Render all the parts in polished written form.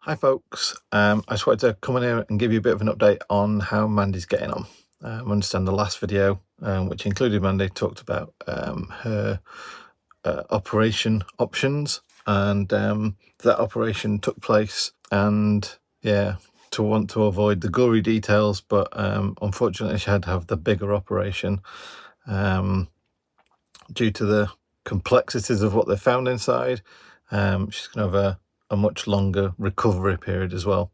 Hi folks, I just wanted to come in here and give you a bit of an update on how Mandy's getting on. I understand the last video, which included Mandy, talked about her operation options, and that operation took place, and yeah, to want to avoid the gory details, but unfortunately she had to have the bigger operation due to the complexities of what they found inside. She's going to have a much longer recovery period as well,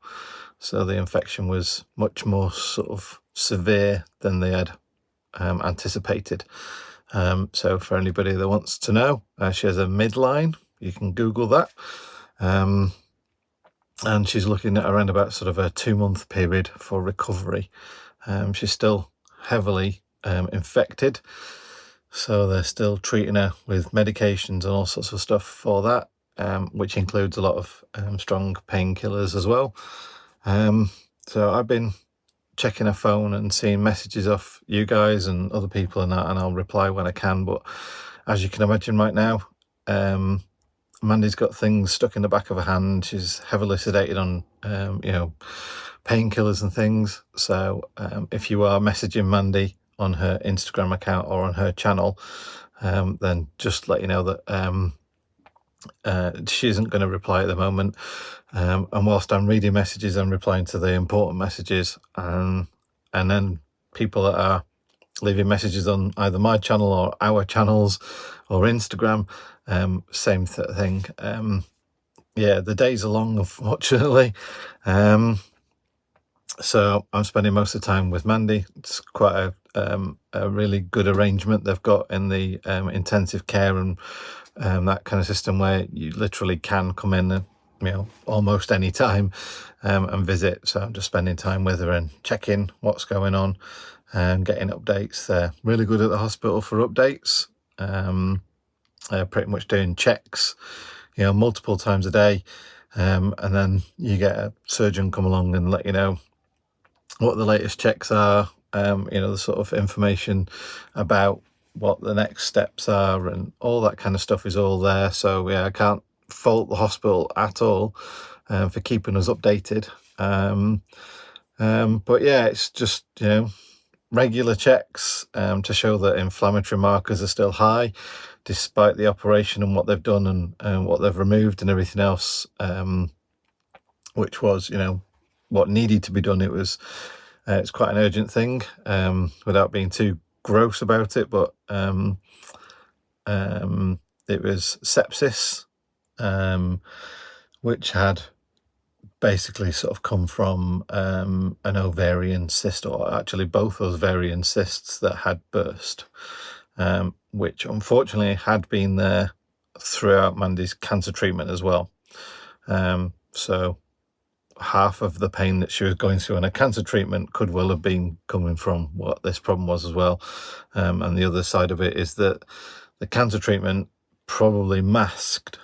so the infection was much more sort of severe than they had anticipated. So for anybody that wants to know, she has a midline, you can Google that, and she's looking at around about sort of a 2-month period for recovery. She's still heavily infected, so they're still treating her with medications and all sorts of stuff for that, which includes a lot of strong painkillers as well. So I've been checking her phone and seeing messages off you guys and other people and that, and I'll reply when I can. But as you can imagine right now, Mandy's got things stuck in the back of her hand. She's heavily sedated on painkillers and things. So if you are messaging Mandy on her Instagram account or on her channel, then just let you know that she isn't going to reply at the moment, and whilst I'm reading messages, I'm replying to the important messages, and then people that are leaving messages on either my channel or our channels or Instagram, same thing. Yeah, the days are long, unfortunately. So I'm spending most of the time with Mandy. It's quite a really good arrangement they've got in the intensive care and that kind of system, where you literally can come in almost any time and visit. So I'm just spending time with her and checking what's going on and getting updates. They're really good at the hospital for updates, pretty much doing checks multiple times a day, and then you get a surgeon come along and let you know what the latest checks are, the sort of information about what the next steps are, and all that kind of stuff is all there. So yeah, I can't fault the hospital at all for keeping us updated. But yeah, it's just regular checks to show that inflammatory markers are still high despite the operation and what they've done and what they've removed and everything else, which was what needed to be done. It's quite an urgent thing, without being too gross about it, but it was sepsis, which had basically sort of come from an ovarian cyst, or actually both ovarian cysts that had burst, which unfortunately had been there throughout Mandy's cancer treatment as well. So half of the pain that she was going through on a cancer treatment could well have been coming from what this problem was as well. And the other side of it is that the cancer treatment probably masked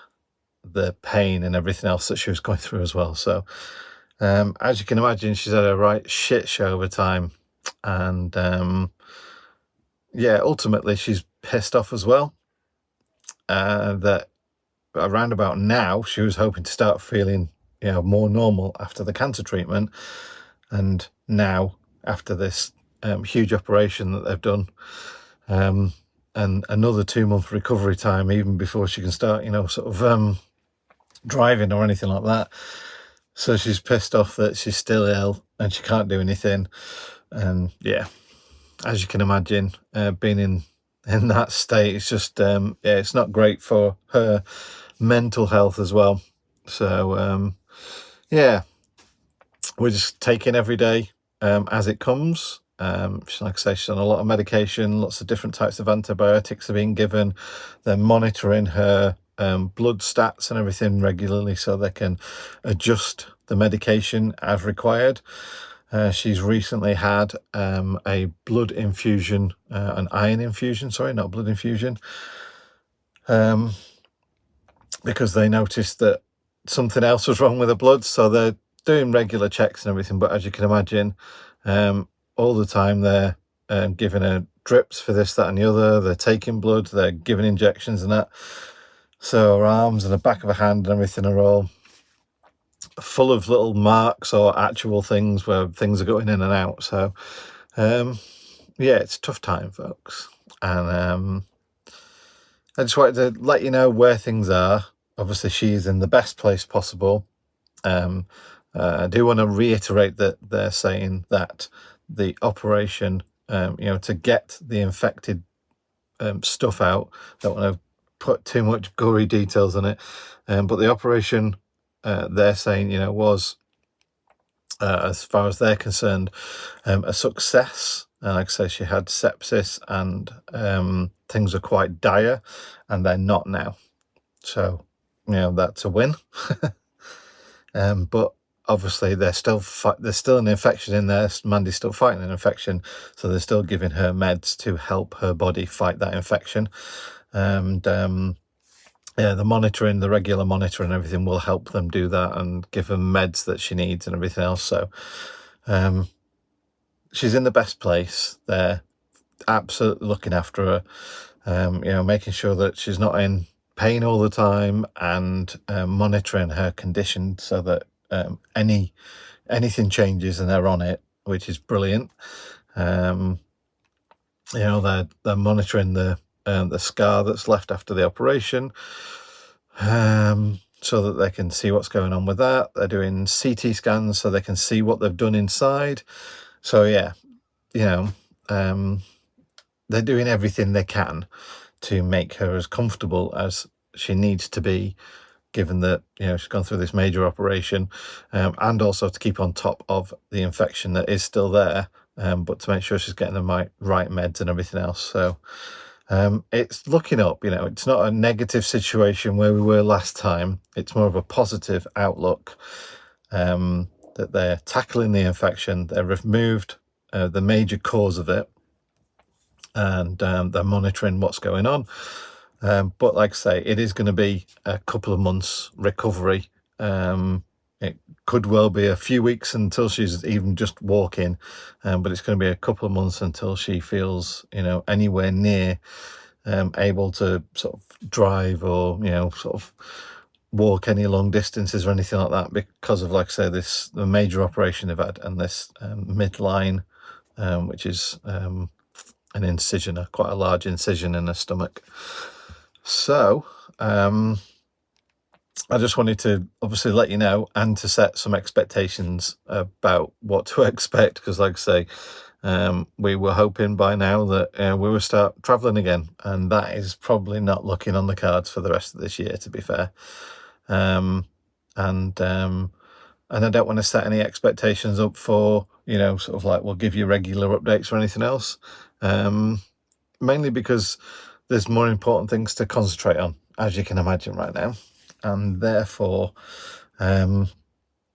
the pain and everything else that she was going through as well. So as you can imagine, she's had a right shit show over time, and yeah, ultimately she's pissed off as well, that around about now she was hoping to start feeling more normal after the cancer treatment, and now after this huge operation that they've done, and another 2-month recovery time even before she can start sort of driving or anything like that. So she's pissed off that she's still ill and she can't do anything. And yeah, as you can imagine, being in that state, it's just it's not great for her mental health as well. So yeah, we're just taking every day as it comes. Like I say, she's on a lot of medication, lots of different types of antibiotics are being given. They're monitoring her blood stats and everything regularly so they can adjust the medication as required. She's recently had a blood infusion, an iron infusion, sorry, not blood infusion, because they noticed that something else was wrong with the blood. So they're doing regular checks and everything, but as you can imagine, all the time they're giving her drips for this, that and the other. They're taking blood, they're giving injections and that. So her arms and the back of her hand and everything are all full of little marks or actual things where things are going in and out. So yeah, it's a tough time, folks, and I just wanted to let you know where things are. Obviously, she's in the best place possible. I do want to reiterate that they're saying that the operation, to get the infected stuff out, don't want to put too much gory details on it, but the operation, they're saying, was, as far as they're concerned, a success. Like I say, she had sepsis and things are quite dire, and they're not now. So, that's a win. But obviously there's still an infection in there. Mandy's still fighting an infection, so they're still giving her meds to help her body fight that infection. And yeah, the regular monitoring and everything will help them do that and give her meds that she needs and everything else. So she's in the best place. They're absolutely looking after her, making sure that she's not in pain all the time, and monitoring her condition so that anything changes and they're on it, which is brilliant. They're monitoring the scar that's left after the operation, so that they can see what's going on with that. They're doing CT scans so they can see what they've done inside. So yeah, they're doing everything they can to make her as comfortable as she needs to be, given that she's gone through this major operation, and also to keep on top of the infection that is still there, but to make sure she's getting the right meds and everything else. So it's looking up. It's not a negative situation where we were last time. It's more of a positive outlook, that they're tackling the infection. They've removed the major cause of it, and they're monitoring what's going on. But like I say, it is going to be a couple of months recovery. It could well be a few weeks until she's even just walking, but it's going to be a couple of months until she feels, anywhere near able to sort of drive or, sort of walk any long distances or anything like that, because of, like I say, the major operation they've had, and this midline, which is an incision, quite a large incision in her stomach. So I just wanted to obviously let you know, and to set some expectations about what to expect, because like I say, we were hoping by now that we would start traveling again, and that is probably not looking on the cards for the rest of this year, to be fair. And I don't want to set any expectations up for, sort of like we'll give you regular updates or anything else, mainly because there's more important things to concentrate on, as you can imagine right now. And therefore, I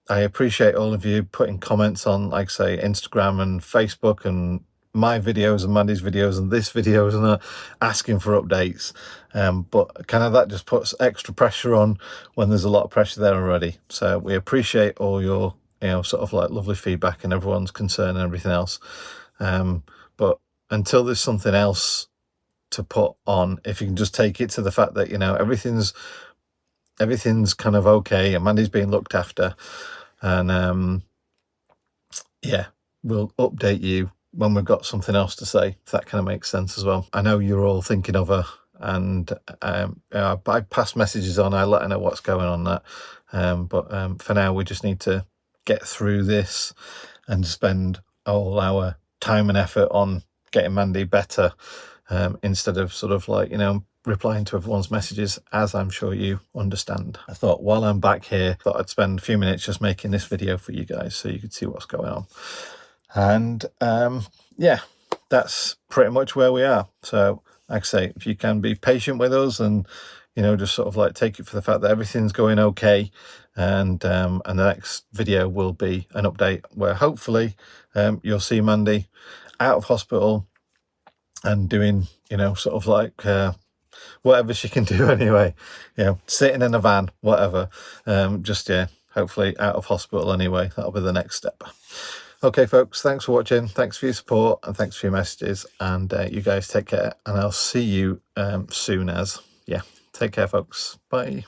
appreciate all of you putting comments on, like say, Instagram and Facebook and my videos and Mandy's videos and this videos, and asking for updates. But kind of that just puts extra pressure on when there's a lot of pressure there already. So we appreciate all your, sort of like lovely feedback and everyone's concern and everything else. But until there's something else to put on, if you can just take it to the fact that everything's kind of okay and Mandy's being looked after, and yeah, we'll update you when we've got something else to say, if that kind of makes sense as well. I know you're all thinking of her, and I pass messages on, I let her know what's going on that, but for now we just need to get through this and spend all our time and effort on getting Mandy better, instead of sort of like, replying to everyone's messages, as I'm sure you understand. I thought while I'm back here, I'd spend a few minutes just making this video for you guys so you could see what's going on. And yeah, that's pretty much where we are. So like I say, if you can be patient with us and just sort of like take it for the fact that everything's going okay, and the next video will be an update where hopefully you'll see Mandy out of hospital and doing sort of like whatever she can do anyway, sitting in a van, whatever, just hopefully out of hospital anyway. That'll be the next step. Okay folks, thanks for watching, thanks for your support, and thanks for your messages, and you guys take care, and I'll see you soon as. Take care folks, bye.